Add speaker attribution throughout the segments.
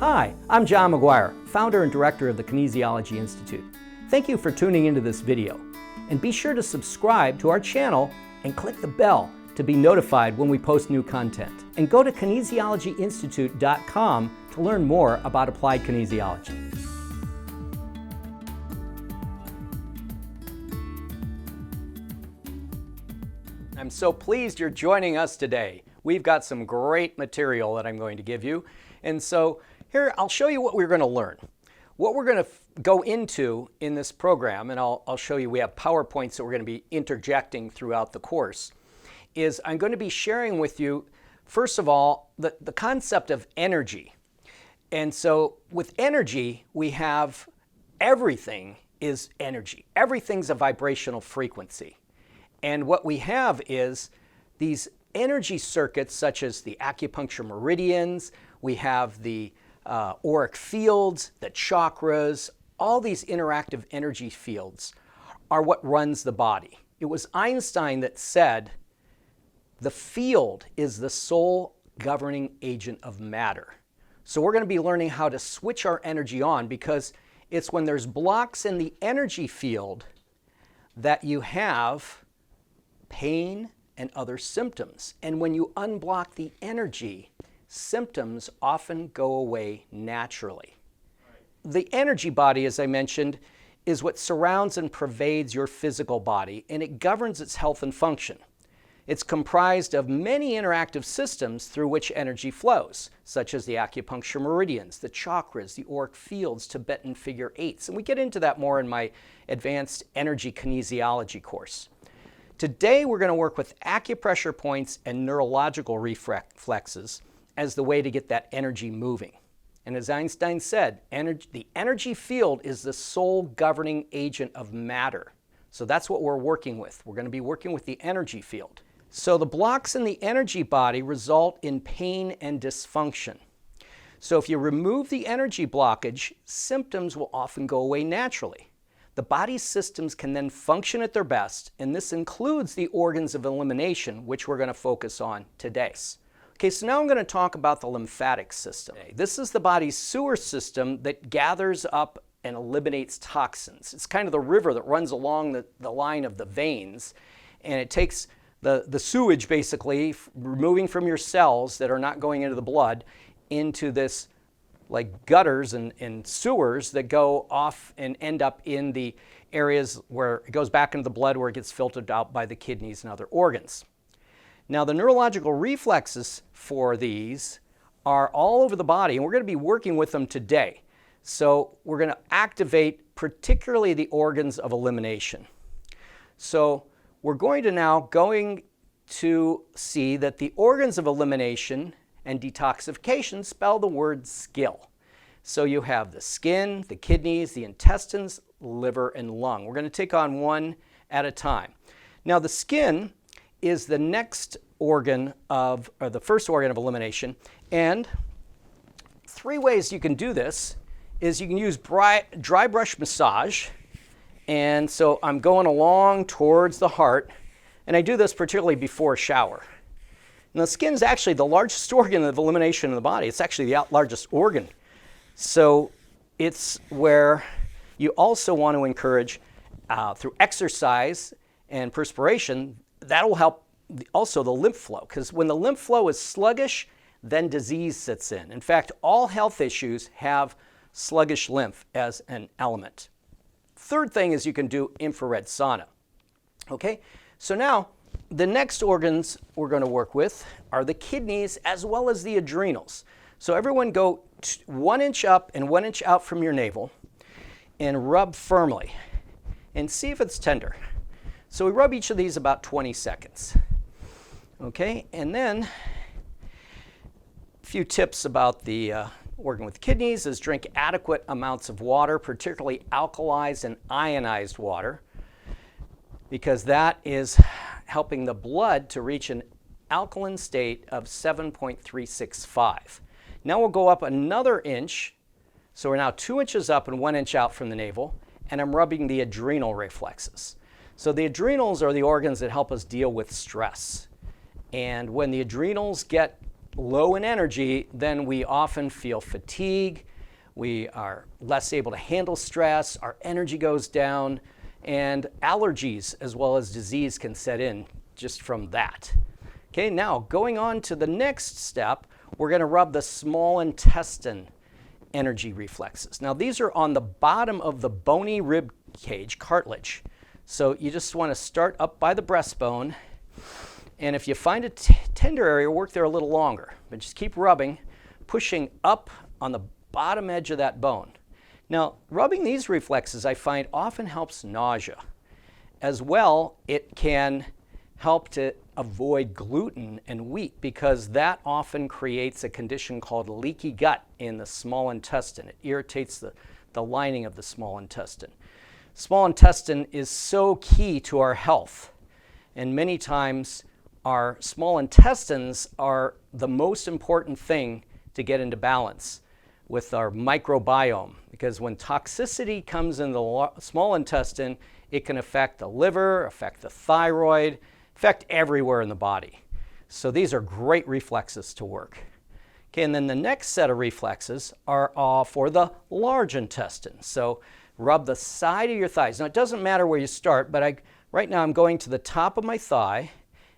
Speaker 1: Hi, I'm John McGuire, founder and director of the Kinesiology Institute. Thank you for tuning into this video. And be sure to subscribe to our channel and click the bell to be notified when we post new content. And go to kinesiologyinstitute.com to learn more about applied kinesiology. I'm so pleased you're joining us today. We've got some great material that I'm going to give you. And so here, I'll show you what we're going to learn. What we're going to go into in this program, and I'll show you, we have PowerPoints that we're going to be interjecting throughout the course, is I'm going to be sharing with you, first of all, the concept of energy. And so with energy, we have everything is energy. Everything's a vibrational frequency. And what we have is these energy circuits such as the acupuncture meridians, we have the auric fields, the chakras, all these interactive energy fields are what runs the body. It was Einstein that said the field is the sole governing agent of matter. So we're going to be learning how to switch our energy on, because it's when there's blocks in the energy field that you have pain and other symptoms. And when you unblock the energy, symptoms often go away naturally. The energy body, as I mentioned, is what surrounds and pervades your physical body, and it governs its health and function. It's comprised of many interactive systems through which energy flows, such as the acupuncture meridians, the chakras, the auric fields, Tibetan figure eights. And we get into that more in my advanced energy kinesiology course. Today, we're going to work with acupressure points and neurological reflexes as the way to get that energy moving. And as Einstein said, the energy field is the sole governing agent of matter. So that's what we're working with. We're going to be working with the energy field. So the blocks in the energy body result in pain and dysfunction. So if you remove the energy blockage, symptoms will often go away naturally. The body's systems can then function at their best, and this includes the organs of elimination, which we're going to focus on today. Okay, so now I'm going to talk about the lymphatic system. This is the body's sewer system that gathers up and eliminates toxins. It's kind of the river that runs along the line of the veins, and it takes the sewage, basically, removing from your cells that are not going into the blood, into this like gutters and sewers that go off and end up in the areas where it goes back into the blood, where it gets filtered out by the kidneys and other organs. Now, the neurological reflexes for these are all over the body, and we're going to be working with them today. So we're going to activate particularly the organs of elimination. So we're going to see that the organs of elimination and detoxification spell the word skill. So you have the skin, the kidneys, the intestines, liver, and lung. We're going to take on one at a time. Now, the skin is the next organ or the first organ of elimination, and three ways you can do this is you can use dry brush massage, and so I'm going along towards the heart, and I do this particularly before a shower. Now, the skin is actually the largest organ of elimination in the body. It's actually the largest organ. So it's where you also want to encourage, through exercise and perspiration, that will help also the lymph flow. Because when the lymph flow is sluggish, then disease sits in. In fact, all health issues have sluggish lymph as an element. Third thing is you can do infrared sauna. Okay, so now, the next organs we're going to work with are the kidneys as well as the adrenals. So everyone go 1 inch up and 1 inch out from your navel and rub firmly and see if it's tender. So we rub each of these about 20 seconds. Okay, and then a few tips about the organ with kidneys is drink adequate amounts of water, particularly alkalized and ionized water, because that is helping the blood to reach an alkaline state of 7.365. Now we'll go up another inch, so we're now 2 inches up and 1 inch out from the navel, and I'm rubbing the adrenal reflexes. So the adrenals are the organs that help us deal with stress. And when the adrenals get low in energy, then we often feel fatigue, we are less able to handle stress, our energy goes down, and allergies as well as disease can set in just from that. Okay, now going on to the next step, we're going to rub the small intestine energy reflexes. Now these are on the bottom of the bony rib cage cartilage. So you just want to start up by the breastbone, and if you find a tender area, work there a little longer. But just keep rubbing, pushing up on the bottom edge of that bone. Now, rubbing these reflexes I find often helps nausea. As well, it can help to avoid gluten and wheat because that often creates a condition called leaky gut in the small intestine. It irritates the lining of the small intestine. Small intestine is so key to our health, and many times our small intestines are the most important thing to get into balance with our microbiome, because when toxicity comes in the small intestine, it can affect the liver, affect the thyroid, affect everywhere in the body. So these are great reflexes to work. Okay, and then the next set of reflexes are for the large intestine. So rub the side of your thighs. Now it doesn't matter where you start, but right now I'm going to the top of my thigh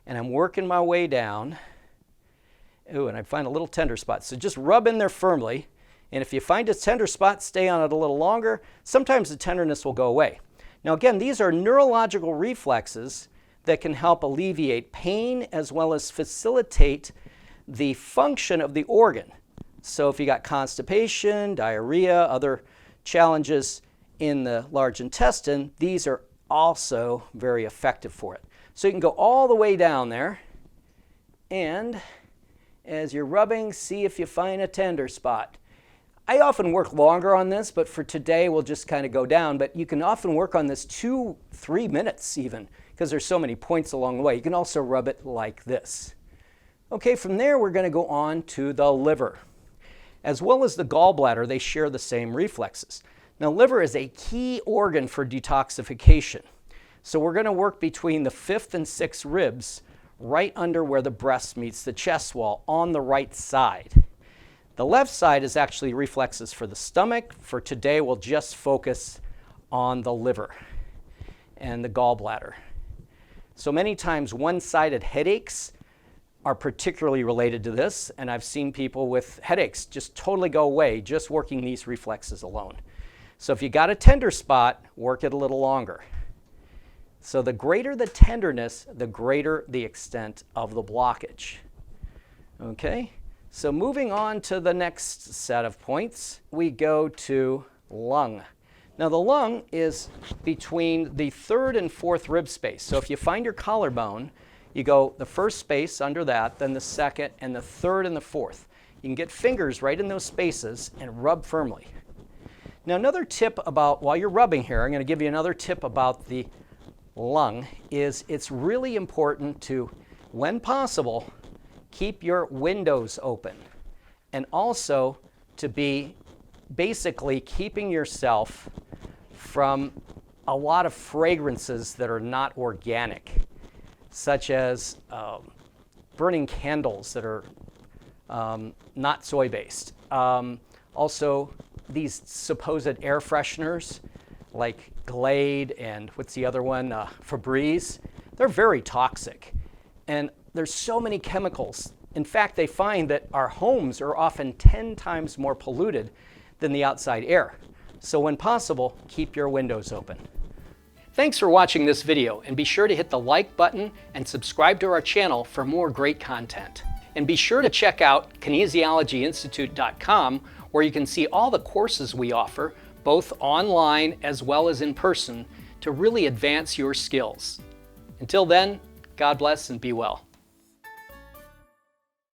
Speaker 1: and I'm working my way down. Ooh, and I find a little tender spot. So just rub in there firmly. And if you find a tender spot, stay on it a little longer. Sometimes the tenderness will go away. Now again, these are neurological reflexes that can help alleviate pain as well as facilitate the function of the organ. So if you got constipation, diarrhea, other challenges in the large intestine, these are also very effective for it. So you can go all the way down there, and as you're rubbing, see if you find a tender spot. I often work longer on this, but for today we'll just kind of go down. But you can often work on this 2-3 minutes even, because there's so many points along the way. You can also rub it like this. Okay, from there we're going to go on to the liver. As well as the gallbladder, they share the same reflexes. Now, liver is a key organ for detoxification. So we're going to work between the 5th and 6th ribs, right under where the breast meets the chest wall, on the right side. The left side is actually reflexes for the stomach. For today, we'll just focus on the liver and the gallbladder. So many times, one-sided headaches are particularly related to this, and I've seen people with headaches just totally go away just working these reflexes alone. So if you got a tender spot, work it a little longer. So the greater the tenderness, the greater the extent of the blockage. Okay, so moving on to the next set of points, we go to lung. Now the lung is between the 3rd and 4th rib space. So if you find your collarbone, you go the first space under that, then the 2nd, and the 3rd and the 4th. You can get fingers right in those spaces and rub firmly. Now another tip about, while you're rubbing here, I'm going to give you another tip about the lung, is it's really important to, when possible, keep your windows open, and also to be basically keeping yourself from a lot of fragrances that are not organic, such as burning candles that are not soy-based. Also, these supposed air fresheners like Glade and what's the other one, Febreze, they're very toxic. And there's so many chemicals. In fact, they find that our homes are often 10 times more polluted than the outside air. So when possible, keep your windows open. Thanks for watching this video, and be sure to hit the like button and subscribe to our channel for more great content. And be sure to check out Kinesiologyinstitute.com, where you can see all the courses we offer, both online as well as in person, to really advance your skills. Until then, God bless and be well.